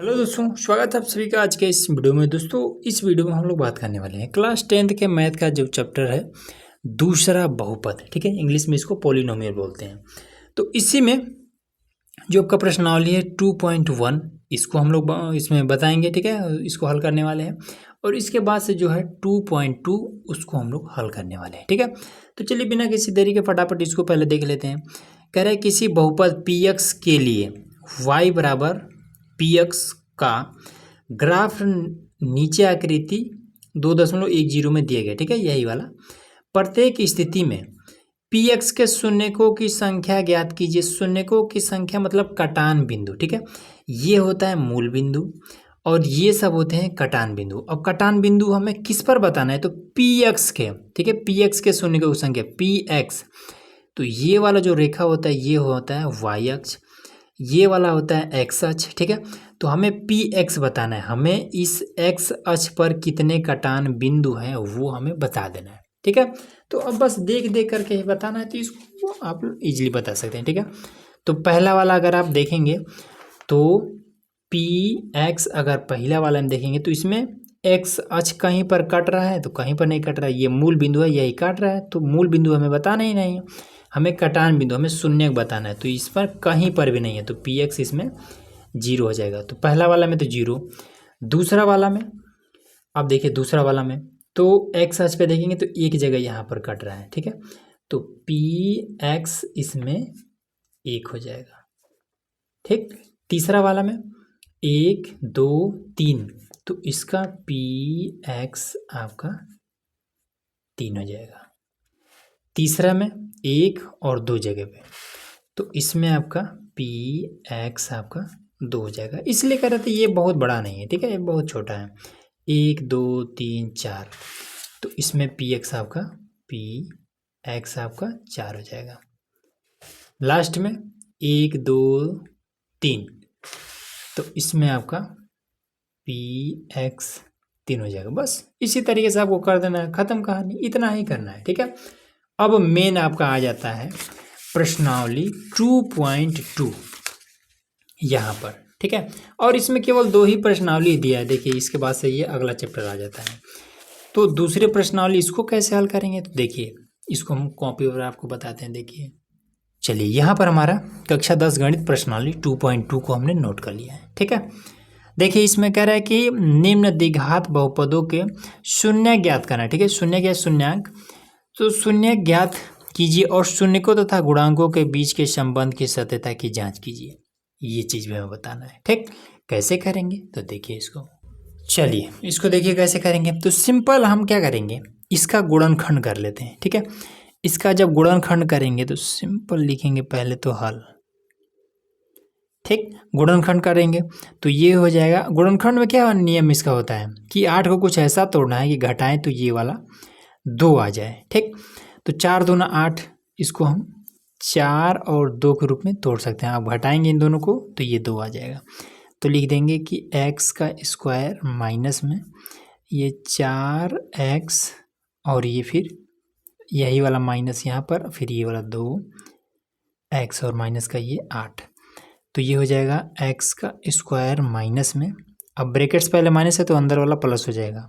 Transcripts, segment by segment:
Hello दोस्तों, स्वागत है आप सभी का आज के इस वीडियो में। दोस्तों, इस वीडियो में हम लोग बात करने वाले हैं क्लास 10th के मैथ का जो चैप्टर है दूसरा बहुपद। ठीक है, इंग्लिश में इसको पॉलिनोमियल बोलते हैं। तो इसी में जो आपका प्रश्नावली है 2.1 इसको हम लोग इसमें बताएंगे। ठीक है, इसको हल करने वाले हैं और इसके बाद से जो है 2.2 उसको हम लोग हल करने वाले हैं। ठीक है, तो चलिए बिना किसी देरी के फटाफट इसको पहले देख लेते हैं। कह रहे हैं किसी बहुपद px के लिए y बराबर px का ग्राफ नीचे आकृति 2.10 में दिया गया। ठीक है, यही वाला। प्रत्येक स्थिति में px के शून्यकों की संख्या ज्ञात कीजिए। शून्यकों की संख्या मतलब कटान बिंदु। ठीक है, ये होता है मूल बिंदु और ये सब होते हैं कटान बिंदु। अब कटान बिंदु हमें किस पर बताना है? तो px के। ठीक है, px के शून्यकों की संख्या px। तो ये वाला जो रेखा होता है ये होता है y अक्ष, ये वाला होता है x अक्ष। ठीक है, तो हमें px बताना है। हमें इस x अक्ष पर कितने कटान बिंदु हैं वो हमें बता देना है। ठीक है, तो अब बस देख देख करके ही बताना है, तो इसको आप इजीली बता सकते हैं। ठीक है, तो पहला वाला अगर आप देखेंगे तो px अगर पहला वाला हम देखेंगे तो इसमें x अक्ष कहीं पर कट रहा है तो कहीं पर नहीं कट रहा है। ये मूल बिंदु है, यही काट रहा है, तो मूल बिंदु हमें बताना ही नहीं है। हमें कटान बिंदु, हमें शून्य बताना है, तो इस पर कहीं पर भी नहीं है, तो px इसमें 0 हो जाएगा। तो पहला वाला में तो 0। दूसरा वाला में अब देखिए, दूसरा वाला में तो x अक्ष पे देखेंगे तो एक जगह यहाँ पर कट रहा है। ठीक है, तो px इसमें 1 हो जाएगा। ठीक, तीसरा वाला में 1 2 3, तो इसका px आपका 3 हो जाएगा। तीसरा में 1 और 2 जगह पे, तो इसमें आपका px आपका 2 हो जाएगा। इसलिए कह रहे थे ये बहुत बड़ा नहीं है। ठीक है, ये बहुत छोटा है। 1 2 3 4, तो इसमें px आपका 4 हो जाएगा। लास्ट में 1 2 3, तो इसमें आपका px 3 हो जाएगा। बस इसी तरीके से आपको कर देना है, खत्म कहानी, इतना ही करना है। ठीक है, अब मेन आपका आ जाता है प्रश्नावली 2.2 यहाँ पर। ठीक है, और इसमें केवल 2 ही प्रश्नावली दिया है। देखिए, इसके बाद से ये अगला चैप्टर आ जाता है। तो दूसरे प्रश्नावली इसको कैसे हल करेंगे? तो देखिए, इसको हम कॉपी पर आपको बताते हैं। देखिए, चलिए यहाँ पर हमारा कक्षा 10 गणित प्रश्नावली 2.2 को हमने नोट कर लिया है। ठीक है, देखिए इसमें कह रहा है कि निम्न द्विघात बहुपदों के शून्य ज्ञात करना है। ठीक है, शून्य क्या? शून्यांक। तो शून्य ज्ञात कीजिए और शून्यकों तथा गुणांकों के बीच के संबंध की सत्यता की जांच कीजिए। ये चीज भी हमें बताना है। ठीक, कैसे करेंगे? तो देखिए इसको, चलिए इसको देखिए कैसे करेंगे। तो सिंपल हम क्या करेंगे, इसका गुणनखंड कर लेते हैं। ठीक है, इसका जब गुणनखंड करेंगे तो सिंपल लिखेंगे पहले तो हल। ठीक, गुणनखंड करेंगे तो ये हो जाएगा। गुणनखंड में क्या नियम इसका होता है कि 8 को कुछ ऐसा तोड़ना है कि घटाएं तो ये वाला 2 आ जाए। ठीक, तो 4 दूना 8, इसको हम 4 और 2 के रूप में तोड़ सकते हैं। आप घटाएंगे इन दोनों को तो ये 2 आ जाएगा। तो लिख देंगे कि x का स्क्वायर माइनस में ये 4x और ये फिर यही वाला माइनस यहाँ पर, फिर ये वाला 2x और माइनस का ये 8, तो ये हो जाएगा x का स्क्वायर माइनस में, अब ब्रैकेट्स पहले माइनस है तो अंदर वाला प्लस हो जाएगा,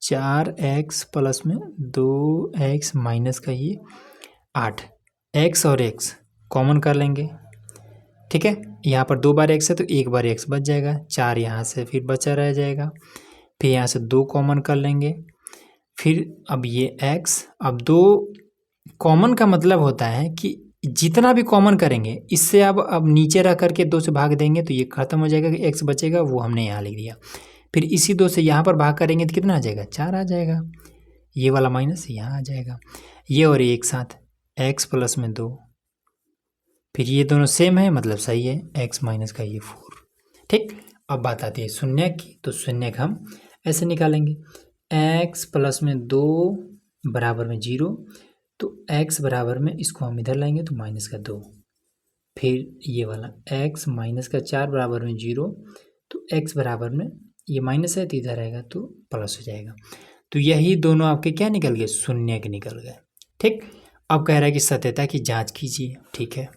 4x प्लस में 2x माइनस का ये 8, x और x कॉमन कर लेंगे। ठीक है, यहाँ पर 2 बार x है तो 1 बार x बच जाएगा, 4 यहाँ से फिर बचा रह जाएगा, फिर यहाँ से 2 कॉमन कर लेंगे, फिर अब ये x, अब 2 कॉमन का मतलब होता है कि जितना भी कॉमन करेंगे इससे अब नीचे रख करके 2 से भाग देंगे तो ये खत्म हो जाएगा, कि x बचेगा वो हमने यहाँ लिख दिया। फिर इसी 2 से यहाँ पर भाग करेंगे तो कितना आ जाएगा? 4 आ जाएगा। ये वाला माइनस यहाँ आ जाएगा, ये और ये एक साथ x प्लस में 2, फिर ये दोनों सेम है मतलब सही है, x माइनस का ये 4। ठीक, अब बात आती है शून्य की, तो शून्य का हम ऐसे निकालेंगे, x प्लस में 2 बराबर में 0, तो x बराबर में इसको हम इधर लाएंगे तो माइनस का 2, फिर ये वाला x माइनस का 4 बराबर में 0, तो x बराबर में ये माइनस है तो इधर आएगा तो प्लस हो जाएगा। तो यही दोनों आपके क्या निकल गए? शून्य के निकल गए। ठीक, अब कह रहा है कि सत्यता की जांच कीजिए। ठीक है,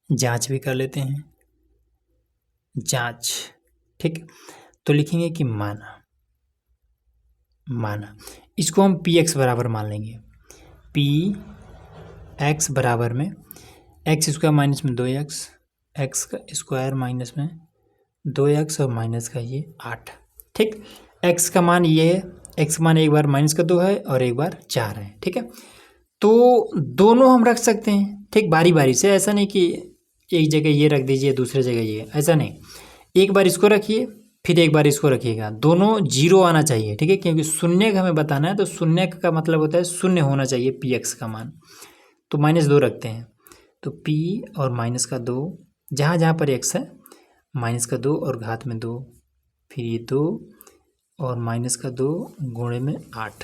जांच भी कर लेते हैं। जांच, ठीक। तो लिखेंगे कि माना इसको हम पी एक्स बराबर मान लेंगे। पी एक्स बराबर में एक्स स्क्वायर माइनस में 2x, एक्स का स्क्वायर माइनस में 2x और माइनस का ये 8, ठीक। x का मान ये है, x का मान एक बार माइनस का 2 है और एक बार 4 है, ठीक है। तो दोनों हम रख सकते हैं, ठीक, बारी बारी से। ऐसा नहीं कि एक जगह ये रख दीजिए दूसरे जगह ये, ऐसा नहीं। एक बार इसको रखिए फिर एक बार इसको रखिएगा, दोनों जीरो आना चाहिए, ठीक है, क्योंकि शून्य का हमें बताना है। तो शून्य का मतलब होता है शून्य होना चाहिए पी एक्स का मान। तो -2 रखते हैं, तो p और -2 जहाँ जहाँ पर x है -2 और घात में 2, फिर ये 2 और -2 गुणे में 8।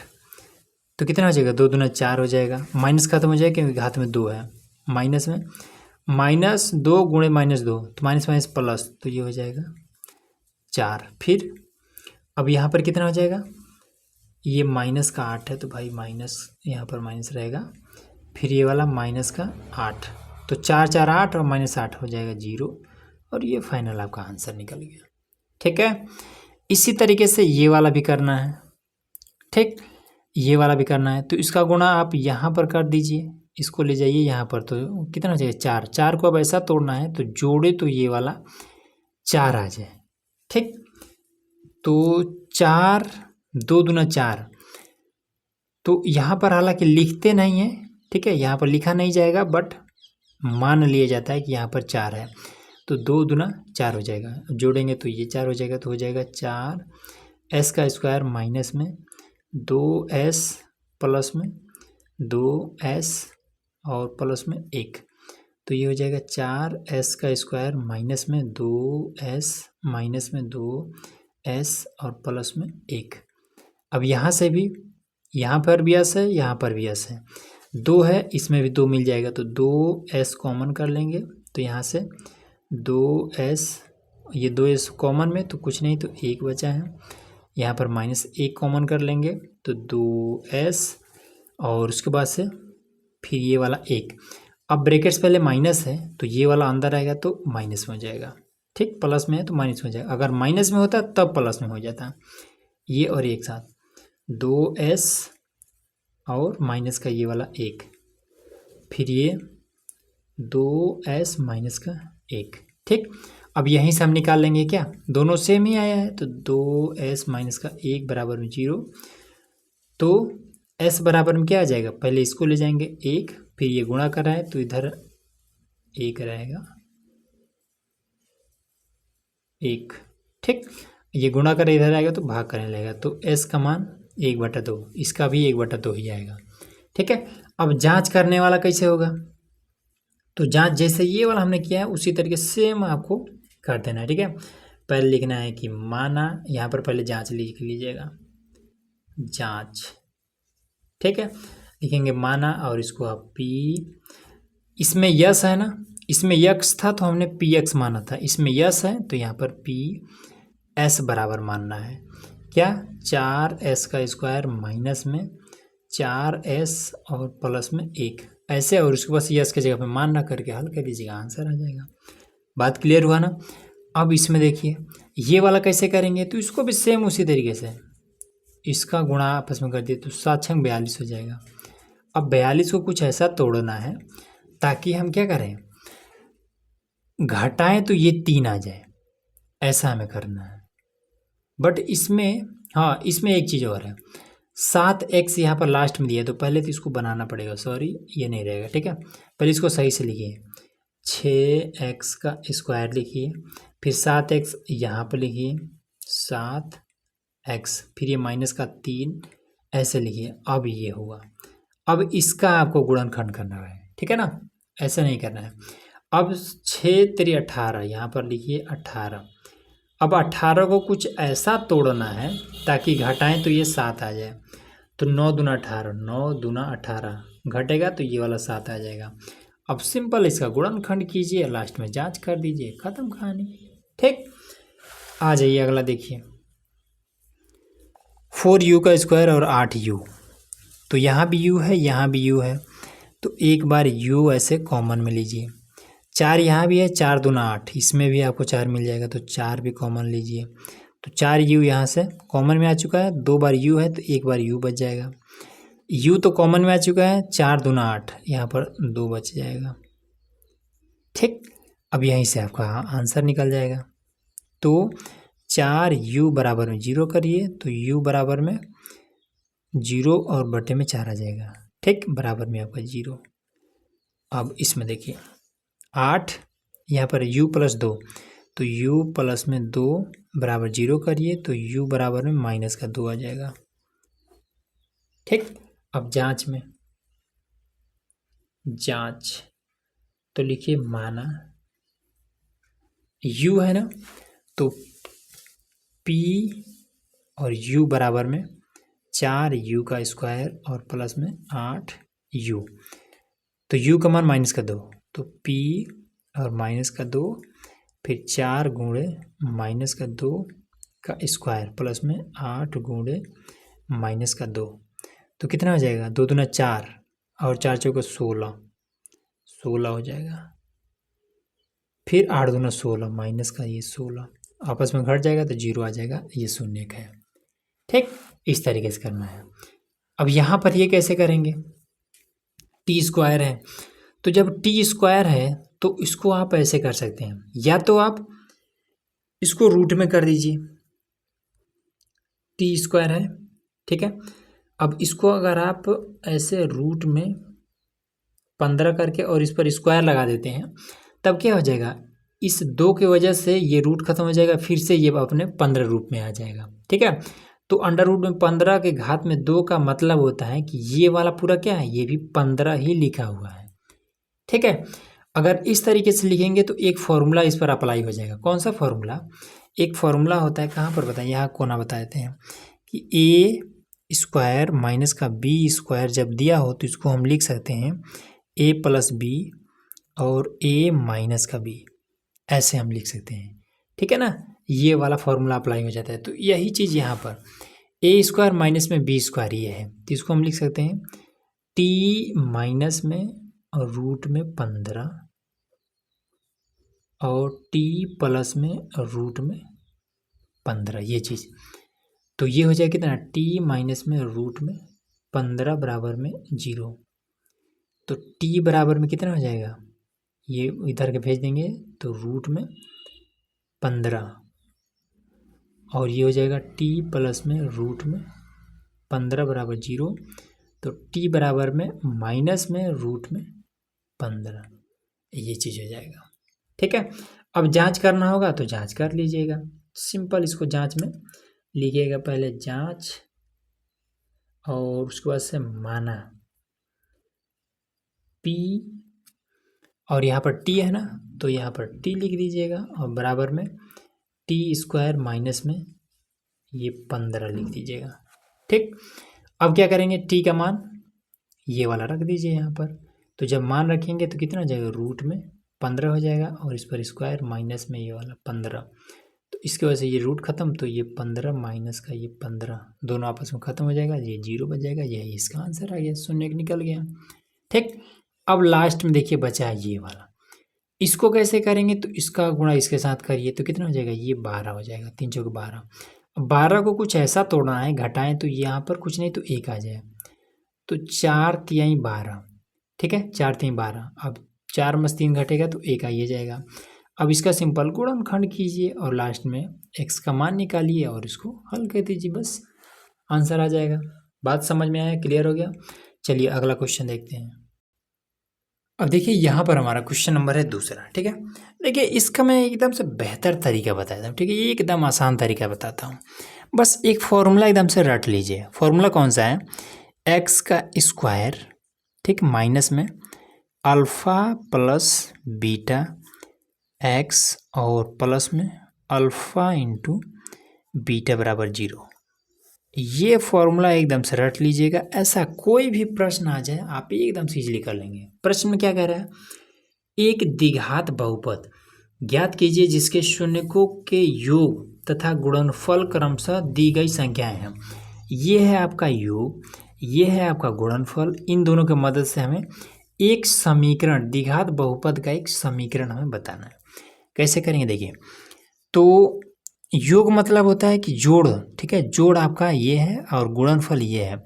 तो कितना हो जाएगा, 2 दूना 4 हो जाएगा। माइनस खत्म हो जाएगा क्योंकि घात में 2 है। माइनस में -2 गुणे -2 तो माइनस माइनस प्लस, तो ये हो जाएगा 4। फिर अब यहाँ पर कितना हो जाएगा, ये माइनस का 8 है तो भाई माइनस यहाँ पर माइनस रहेगा। फिर ये वाला माइनस का 8, तो 4 4 8 और -8 हो जाएगा 0, और ये फाइनल आपका आंसर निकल गया, ठीक है। इसी तरीके से ये वाला भी करना है, ठीक, ये वाला भी करना है। तो इसका गुणा आप यहाँ पर कर दीजिए, इसको ले जाइए यहाँ पर, तो कितना चाहिए 4। 4 को अब ऐसा तोड़ना है तो जोड़े तो ये वाला 4 आ जाए, ठीक। तो 4 2 दूना 4, तो यहाँ पर हालांकि लिखते नहीं है, ठीक है, यहाँ पर लिखा नहीं जाएगा बट मान लिया जाता है कि यहाँ पर 4 है। तो 2 दूना 4 हो जाएगा, जोड़ेंगे तो ये 4 हो जाएगा, तो हो जाएगा 4 s का स्क्वायर माइनस में 2s प्लस में 2s और प्लस में 1, तो ये हो जाएगा 4s का स्क्वायर माइनस में 2s माइनस में 2s और प्लस में 1। अब यहाँ से भी, यहाँ पर भी s है, यहाँ पर भी s है, 2 है, इसमें भी 2 मिल जाएगा, तो 2s कॉमन कर लेंगे। तो यहाँ से 2s, ये 2s कॉमन में तो कुछ नहीं, तो 1 बचा है। यहाँ पर -1 कॉमन कर लेंगे तो 2s, और उसके बाद से फिर ये वाला 1। अब ब्रैकेट्स पहले माइनस है तो ये वाला अंदर आएगा तो माइनस में हो जाएगा, ठीक, प्लस में है तो माइनस में हो जाएगा। अगर माइनस में होता तब प्लस में हो जाता, ये और एक साथ 2s और माइनस का ये वाला 1, फिर ये 2s माइनस का 1, ठीक। अब यहीं से हम निकाल लेंगे, क्या दोनों सेम ही आया है, तो 2s माइनस का 1 बराबर में 0। तो s बराबर में क्या आ जाएगा, पहले इसको ले जाएंगे 1, फिर ये गुणा कर रहा है तो इधर 1 रहेगा 1, ठीक। ये गुणा कर इधर आएगा तो भाग करने लगेगा, तो s का मान 1/2, इसका भी 1/2 ही आएगा, ठीक है। अब जांच करने वाला कैसे होगा, तो जांच जैसे ये वाला हमने किया है उसी तरीके सेम आपको कर देना है, ठीक है। पहले लिखना है कि माना, यहाँ पर पहले जांच लिख लीजिएगा, जांच, ठीक है, लिखेंगे माना, और इसको आप p, इसमें यस है ना, इसमें यक्स था तो हमने पी एक्स माना था, इसमें यस है तो यहाँ पर पी एस बराबर मानना है, क्या 4s का स्क्वायर माइनस में 4s और प्लस में 1, ऐसे, और उसके बाद यस के जगह पे मान ना करके हल कर दीजिएगा, आंसर आ जाएगा। बात क्लियर हुआ ना। अब इसमें देखिए ये वाला कैसे करेंगे, तो इसको भी सेम उसी तरीके से इसका गुणा आपस में कर दिए तो 7 6 42 हो जाएगा। अब 42 को कुछ ऐसा तोड़ना है ताकि हम क्या करें, घटाएं तो ये 3 आ जाए, ऐसा हमें करना है। बट इसमें, हाँ, इसमें एक चीज़ और है, 7x यहाँ पर लास्ट में दिया है तो पहले तो इसको बनाना पड़ेगा, सॉरी ये नहीं रहेगा, ठीक है। पहले इसको सही से लिखिए, 6x का स्क्वायर लिखिए, फिर 7x यहाँ पर लिखिए 7x, फिर ये माइनस का 3 ऐसे लिखिए। अब ये होगा, अब इसका आपको गुणनखंड करना है, ठीक है ना, ऐसा नहीं करना है। अब 6 3 18, यहाँ पर लिखिए 18। अब 18 को कुछ ऐसा तोड़ना है ताकि घटाएं तो ये 7 आ जाए, तो 9 दूना 18, 9 दूना 18 घटेगा तो ये वाला 7 आ जाएगा। अब सिंपल इसका गुणनखंड कीजिए, लास्ट में जांच कर दीजिए, खत्म कहानी, ठीक। आ जाइए अगला देखिए, 4u का स्क्वायर और 8u, तो यहाँ भी u है यहाँ भी u है, तो एक बार u ऐसे कॉमन में लीजिए, 4 यहाँ भी है, 4 दूना 8, इसमें भी आपको 4 मिल जाएगा, तो 4 भी कॉमन लीजिए। तो 4 यू यहाँ से कॉमन में आ चुका है, 2 बार यू है तो 1 बार यू बच जाएगा। यू तो कॉमन में आ चुका है, 4 दूना 8, यहाँ पर 2 बच जाएगा। ठीक, अब यहीं से आपका आंसर निकल जाएगा। तो 4 यू बराबर में 0 करिए, तो यू बराबर में 0 और बटे में 4 आ जाएगा। ठीक, बराबर में आपका 0। अब इसमें देखिए 8, यहाँ पर u प्लस 2, तो u प्लस में 2 बराबर 0 करिए, तो u बराबर में माइनस का 2 आ जाएगा। ठीक, अब जांच में जांच तो लिखिए माना u है ना, तो p और u बराबर में 4u का स्क्वायर और प्लस में 8u, तो u का मान माइनस का 2, तो p और माइनस का 2, फिर 4 गुणे माइनस का 2 का स्क्वायर प्लस में 8 गुणे माइनस का 2, तो कितना हो जाएगा, 2 दूना 4 और 4 चौका 16, 16 हो जाएगा। फिर 8 दूना 16 माइनस का ये 16, आपस में घट जाएगा तो 0 आ जाएगा, ये शून्य का है। ठीक, इस तरीके से करना है। अब यहाँ पर ये कैसे करेंगे, टी स्क्वायर है, तो जब टी स्क्वायर है तो इसको आप ऐसे कर सकते हैं, या तो आप इसको रूट में कर दीजिए, टी स्क्वायर है, ठीक है। अब इसको अगर आप ऐसे रूट में 15 करके और इस पर स्क्वायर लगा देते हैं, तब क्या हो जाएगा, इस 2 की वजह से ये रूट खत्म हो जाएगा, फिर से ये अपने 15 रूप में आ जाएगा। ठीक है, तो अंडर रूट में 15 के घात में 2 का मतलब होता है कि ये वाला पूरा क्या है, ये भी 15 ही लिखा हुआ है। ठीक है, अगर इस तरीके से लिखेंगे तो एक फॉर्मूला इस पर अप्लाई हो जाएगा। कौन सा फॉर्मूला, एक फॉर्मूला होता है, कहाँ पर बताएं, यहाँ कोना बता देते हैं कि ए स्क्वायर माइनस का बी स्क्वायर जब दिया हो तो इसको हम लिख सकते हैं ए प्लस बी और ए माइनस का बी, ऐसे हम लिख सकते हैं। ठीक है ना, ये वाला फॉर्मूला अप्लाई हो जाता है। तो यही चीज़ यहाँ पर ए स्क्वायर माइनस में बी स्क्वायर ये है, तो इसको हम लिख सकते हैं टी माइनस में और रूट में 15 और टी प्लस में और रूट में 15, ये चीज़। तो ये हो जाएगा कितना, टी माइनस में रूट में 15 बराबर में 0, तो टी बराबर में कितना हो जाएगा, ये इधर के भेज देंगे तो रूट में 15 और ये हो जाएगा टी प्लस में रूट में 15 बराबर 0, तो टी बराबर में माइनस में रूट में 15, ये चीज़ हो जाएगा। ठीक है, अब जांच करना होगा तो जांच कर लीजिएगा, सिंपल इसको जांच में लिखिएगा, पहले जांच और उसके बाद से माना P और यहाँ पर T है ना, तो यहाँ पर T लिख दीजिएगा और बराबर में टी स्क्वायर माइनस में ये 15 लिख दीजिएगा। ठीक, अब क्या करेंगे, T का मान ये वाला रख दीजिए यहाँ पर, तो जब मान रखेंगे तो कितना हो जाएगा, रूट में 15 हो जाएगा और इस पर स्क्वायर माइनस में ये वाला 15, तो इसकी वजह से ये रूट खत्म, तो ये 15 माइनस का ये 15 दोनों आपस में ख़त्म हो जाएगा, ये 0 बच जाएगा, यही इसका आंसर आ गया, शून्य निकल गया। ठीक, अब लास्ट में देखिए बचा है ये वाला, इसको कैसे करेंगे, तो इसका गुणा इसके साथ करिए तो कितना हो जाएगा, ये 12 हो जाएगा, 3 चौके 12। अब 12 को कुछ ऐसा तोड़ना है, घटाएं तो यहाँ पर कुछ नहीं तो 1 आ जाए, तो 4 तिहाई 12, ठीक है, 4 तिहाई 12, अब 4 में 3 घटेगा तो 1 आ ही जाएगा। अब इसका सिंपल गुणनखंड कीजिए और लास्ट में x का मान निकालिए और इसको हल कर दीजिए, बस आंसर आ जाएगा। बात समझ में आया, क्लियर हो गया। चलिए अगला क्वेश्चन देखते हैं। अब देखिए यहाँ पर हमारा क्वेश्चन नंबर है दूसरा। ठीक है, देखिए इसका मैं एकदम से बेहतर तरीका बताता हूँ। ठीक है, ये एकदम आसान तरीका बताता हूँ, बस एक फॉर्मूला एकदम से रट लीजिए। फॉर्मूला कौन सा है, x का स्क्वायर, ठीक, माइनस में अल्फ़ा प्लस बीटा x और प्लस में अल्फ़ा इंटू बीटा बराबर 0। ये फॉर्मूला एकदम से रट लीजिएगा, ऐसा कोई भी प्रश्न आ जाए आप एकदम से इजीली कर लेंगे। प्रश्न में क्या कह रहा है, एक द्विघात बहुपद ज्ञात कीजिए जिसके शून्यकों के योग तथा गुणनफल क्रमशः दी गई संख्याएं हैं। ये है आपका योग, ये है आपका गुणनफल, इन दोनों की मदद से हमें एक समीकरण, द्विघात बहुपद का एक समीकरण हमें बताना है। कैसे करेंगे देखिए, तो योग मतलब होता है कि जोड़, ठीक है, जोड़ आपका ये है और गुणनफल ये है।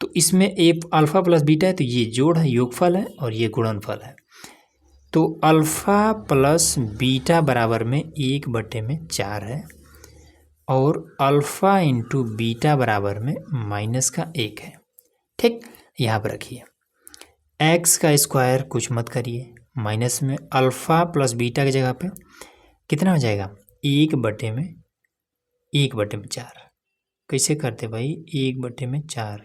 तो इसमें ए अल्फा प्लस बीटा है, तो ये जोड़ है, योगफल है, और ये गुणनफल है। तो अल्फा प्लस बीटा बराबर में 1/4 है, और अल्फा इंटू बीटा बराबर में -1 है। ठीक, यहाँ पर रखिए एक्स का स्क्वायर कुछ मत करिए, माइनस में अल्फा प्लस बीटा की जगह पे कितना हो जाएगा, 1/4। कैसे करते भाई, 1/4।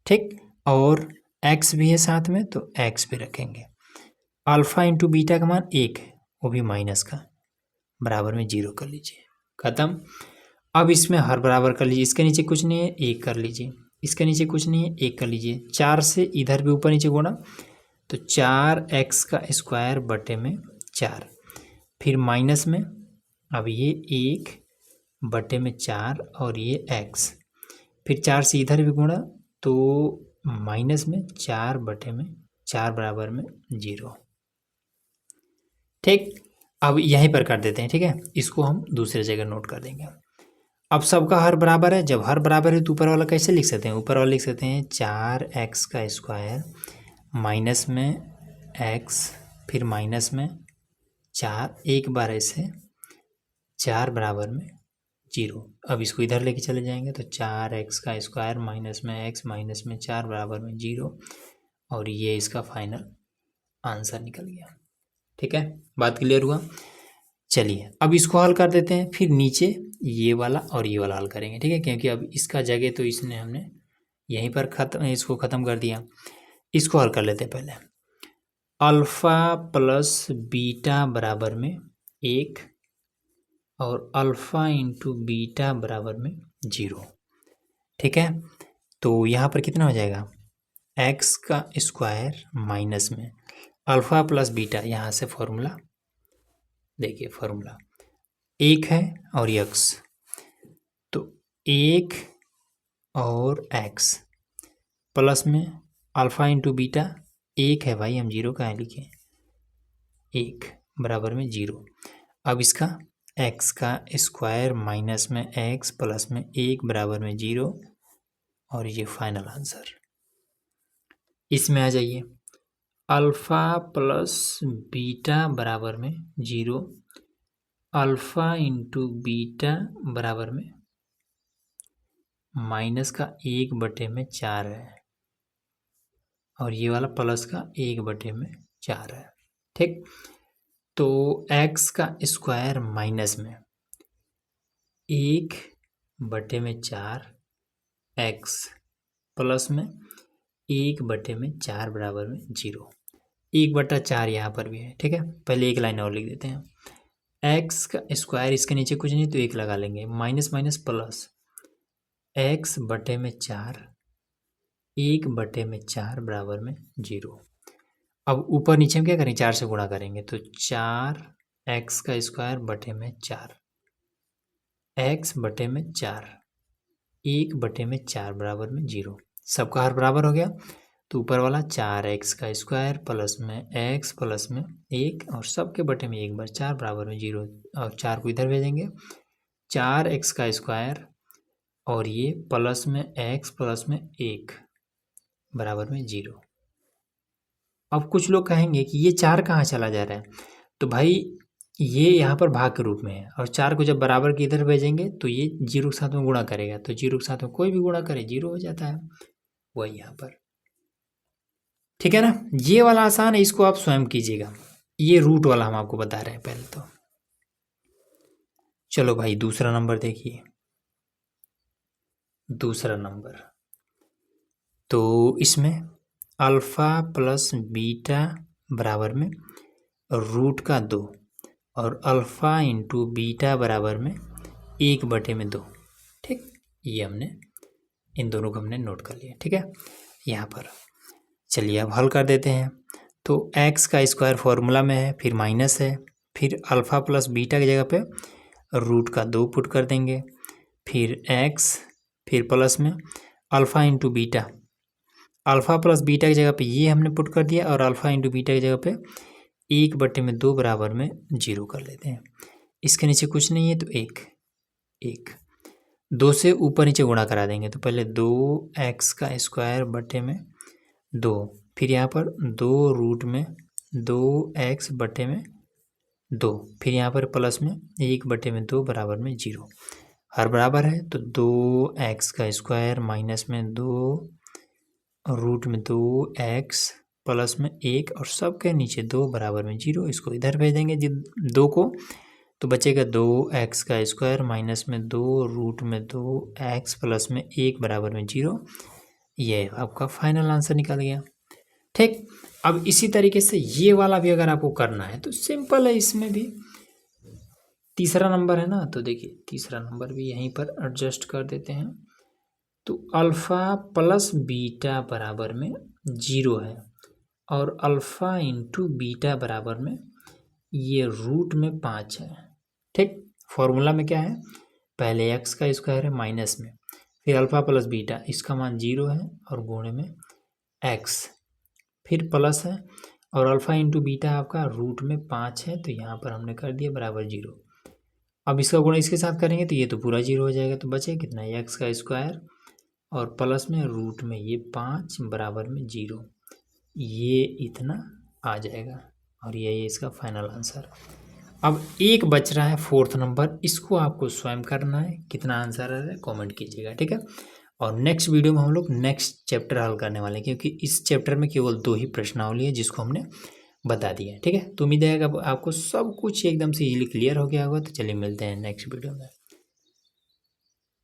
ठीक, और एक्स भी है साथ में, तो एक्स भी रखेंगे। अल्फा इंटू बीटा का मान 1 है, वो भी माइनस का, बराबर में 0 कर लीजिए, खत्म। अब इसमें हर बराबर कर लीजिए, इसके नीचे कुछ नहीं है, 1 कर लीजिए, इसके नीचे कुछ नहीं है, 1 कर लीजिए। 4 से इधर भी ऊपर नीचे गुणा, तो 4x का स्क्वायर बटे में 4, फिर माइनस में अब ये 1/4 और ये x, फिर 4 से इधर भी गुणा, तो माइनस में 4/4 बराबर में 0। ठीक, अब यहीं पर कर देते हैं, ठीक है, इसको हम दूसरे जगह नोट कर देंगे। अब सबका हर बराबर है, जब हर बराबर है तो ऊपर वाला कैसे लिख सकते हैं, ऊपर वाला लिख सकते हैं 4x का स्क्वायर माइनस में x, फिर माइनस में 4, एक बार ऐसे 4 बराबर में 0। अब इसको इधर लेके चले जाएंगे, तो 4x का स्क्वायर माइनस में x माइनस में 4 बराबर में 0, और ये इसका फाइनल आंसर निकल गया। ठीक है, बात क्लियर हुआ। चलिए अब इसको हल कर देते हैं, फिर नीचे ये वाला और ये वाला हल करेंगे, ठीक है, क्योंकि अब इसका जगह तो इसने हमने यहीं पर इसको ख़त्म कर दिया। इसको हल कर लेते हैं पहले। अल्फ़ा प्लस बीटा बराबर में 1 और अल्फ़ा इंटू बीटा बराबर में 0। ठीक है, तो यहाँ पर कितना हो जाएगा, एक्स का स्क्वायर माइनस में अल्फ़ा प्लस बीटा, यहाँ से फॉर्मूला देखिए, फॉर्मूला 1 है और एक्स, तो 1 और एक्स प्लस में अल्फ़ा इंटू बीटा 1 है भाई, हम 0 कहाँ लिखे, 1 बराबर में 0। अब इसका x का स्क्वायर माइनस में x प्लस में 1 बराबर में 0, और ये फाइनल आंसर। इसमें आ जाइए, अल्फ़ा प्लस बीटा बराबर में 0, अल्फ़ा इंटू बीटा बराबर में -1/4 है, और ये वाला प्लस का 1/4 है। ठीक, तो x का स्क्वायर माइनस में 1/4 x प्लस में 1/4 बराबर में 0। 1/4 यहाँ पर भी है, ठीक है, पहले एक लाइन और लिख देते हैं। x का स्क्वायर, इसके नीचे कुछ नहीं तो 1 लगा लेंगे, माइनस माइनस प्लस x/4 1/4 बराबर में 0। अब ऊपर नीचे हम क्या करेंगे, 4 से गुणा करेंगे, तो 4x का स्क्वायर बटे में 4, x/4 1/4 बराबर में 0। सबका हर बराबर हो गया, तो ऊपर वाला 4x का स्क्वायर प्लस में x प्लस में 1, और सबके बटे में 1/4 बराबर में 0, और 4 को इधर भेजेंगे, 4x का स्क्वायर और ये प्लस में x प्लस में 1 बराबर में 0। अब कुछ लोग कहेंगे कि ये 4 कहाँ चला जा रहा है, तो भाई ये यहाँ पर भाग के रूप में है, और 4 को जब बराबर के इधर भेजेंगे तो ये 0 के साथ में गुणा करेगा, तो 0 के साथ में कोई भी गुणा करे 0 हो जाता है, वही यहाँ पर। ठीक है ना, ये वाला आसान है, इसको आप स्वयं कीजिएगा। ये रूट वाला हम आपको बता रहे हैं पहले तो। चलो भाई दूसरा नंबर देखिए, दूसरा नंबर, तो इसमें अल्फ़ा प्लस बीटा बराबर में √2 और अल्फ़ा इंटू बीटा बराबर में 1/2। ठीक, ये हमने इन दोनों को हमने नोट कर लिया। ठीक है, यहाँ पर चलिए अब हल कर देते हैं। तो x का स्क्वायर फॉर्मूला में है, फिर माइनस है, फिर अल्फ़ा प्लस बीटा की जगह पे √2 पुट कर देंगे, फिर x, फिर प्लस में alpha into beta, alpha plus beta की जगह पे ये हमने पुट कर दिया और अल्फ़ा इंटू बीटा की जगह पे 1/2 बराबर में 0 कर लेते हैं। इसके नीचे कुछ नहीं है तो 1 2 से ऊपर नीचे गुणा करा देंगे तो पहले 2x का स्क्वायर बटे में 2, फिर यहाँ पर 2 रूट में 2x बटे में 2, फिर यहाँ पर प्लस में 1/2 बराबर में 0। हर बराबर है तो 2x का स्क्वायर माइनस में 2 रूट में 2x प्लस में 1 और सब के नीचे 2 बराबर में 0। इसको इधर भेज देंगे 2 को तो बचेगा 2x का स्क्वायर माइनस में 2 रूट में 2x प्लस में 1 बराबर में 0। ये आपका फाइनल आंसर निकल गया। ठीक, अब इसी तरीके से ये वाला भी अगर आपको करना है तो सिंपल है, इसमें भी तीसरा नंबर है ना, तो देखिए तीसरा नंबर भी यहीं पर एडजस्ट कर देते हैं। तो अल्फ़ा प्लस बीटा बराबर में 0 है और अल्फ़ा इंटू बीटा बराबर में ये रूट में 5 है। ठीक, फॉर्मूला में क्या है, पहले x का स्क्वायर है माइनस में, फिर अल्फ़ा प्लस बीटा इसका मान 0 है और गुणे में x, फिर प्लस है और अल्फ़ा इंटू बीटा आपका रूट में 5 है तो यहाँ पर हमने कर दिया बराबर 0। अब इसका गुणा इसके साथ करेंगे तो ये तो पूरा 0 हो जाएगा, तो बचे कितना x का स्क्वायर और प्लस में रूट में ये 5 बराबर में 0, ये इतना आ जाएगा और यही इसका फाइनल आंसर। अब एक बच रहा है फोर्थ नंबर, इसको आपको स्वयं करना है, कितना आंसर आ रहा है कमेंट कीजिएगा। ठीक है, और नेक्स्ट वीडियो में हम लोग नेक्स्ट चैप्टर हल करने वाले हैं क्योंकि इस चैप्टर में केवल 2 ही प्रश्नावली है जिसको हमने बता दिया है। ठीक है, तो उम्मीद है कि आपको सब कुछ एकदम से इजीली क्लियर हो गया होगा। तो चलिए मिलते हैं नेक्स्ट वीडियो में।